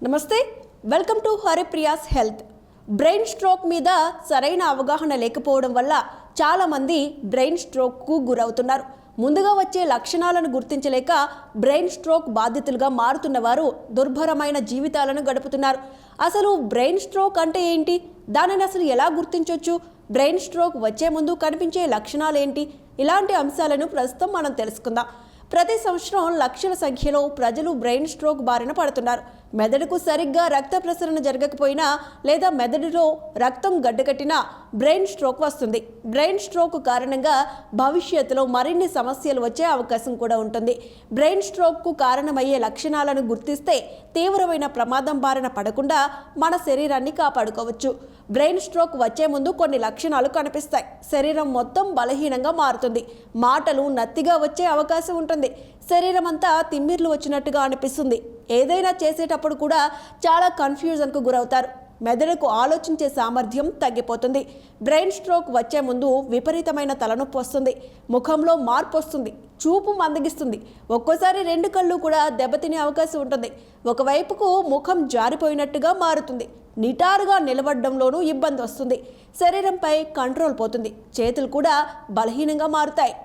నమస్తే, welcome to Haripriya's health. Brain stroke మీద సరైన అవగాహన లేకపోవడం వల్ల చాలామంది బ్రెయిన్ స్ట్రోక్కు గురవుతున్నారు. ముందుగా వచ్చే లక్షణాలను గుర్తించలేక బ్రెయిన్ స్ట్రోక్ బాధితులుగా మారుతున్న వారు దుర్భరమైన జీవితాలను గడుపుతున్నారు. అసలు బ్రెయిన్ స్ట్రోక్ అంటే ఏంటి? దానిని అసలు ఎలా గుర్తించవచ్చు? బ్రెయిన్ స్ట్రోక్ వచ్చే ముందు కనిపించే లక్షణాలు ఏంటి? ఇలాంటి అంశాలను ప్రస్తుతం మనం తెలుసుకుందాం. ప్రతి సంవత్సరం లక్షల సంఖ్యలో ప్రజలు బ్రెయిన్ స్ట్రోక్ బారిన పడుతున్నారు. మెదడుకు సరిగ్గా రక్త ప్రసరణ జరగకపోయినా లేదా మెదడులో రక్తం గడ్డకట్టినా బ్రెయిన్ స్ట్రోక్ వస్తుంది. బ్రెయిన్ స్ట్రోక్ కారణంగా భవిష్యత్తులో మరిన్ని సమస్యలు వచ్చే అవకాశం కూడా ఉంటుంది. బ్రెయిన్ స్ట్రోక్కు కారణమయ్యే లక్షణాలను గుర్తిస్తే తీవ్రమైన ప్రమాదం బారిన పడకుండా మన శరీరాన్ని కాపాడుకోవచ్చు. బ్రెయిన్ స్ట్రోక్ వచ్చే ముందు కొన్ని లక్షణాలు కనిపిస్తాయి. శరీరం మొత్తం బలహీనంగా మారుతుంది. మాటలు నత్తిగా వచ్చే అవకాశం ఉంటుంది. శరీరం అంతా తిమ్మిర్లు వచ్చినట్టుగా అనిపిస్తుంది. ఏదైనా చేసేటప్పుడు కూడా చాలా కన్ఫ్యూజన్కు గురవుతారు. మెదడుకు ఆలోచించే సామర్థ్యం తగ్గిపోతుంది. బ్రెయిన్ స్ట్రోక్ వచ్చే ముందు విపరీతమైన తలనొప్పి వస్తుంది. ముఖంలో మార్పు వస్తుంది. చూపు మందగిస్తుంది. ఒక్కోసారి రెండు కళ్ళు కూడా దెబ్బతినే అవకాశం ఉంటుంది. ఒకవైపుకు ముఖం జారిపోయినట్టుగా మారుతుంది. నిటారుగా నిలబడడంలోనూ ఇబ్బంది వస్తుంది. శరీరంపై కంట్రోల్ పోతుంది. చేతులు కూడా బలహీనంగా మారుతాయి.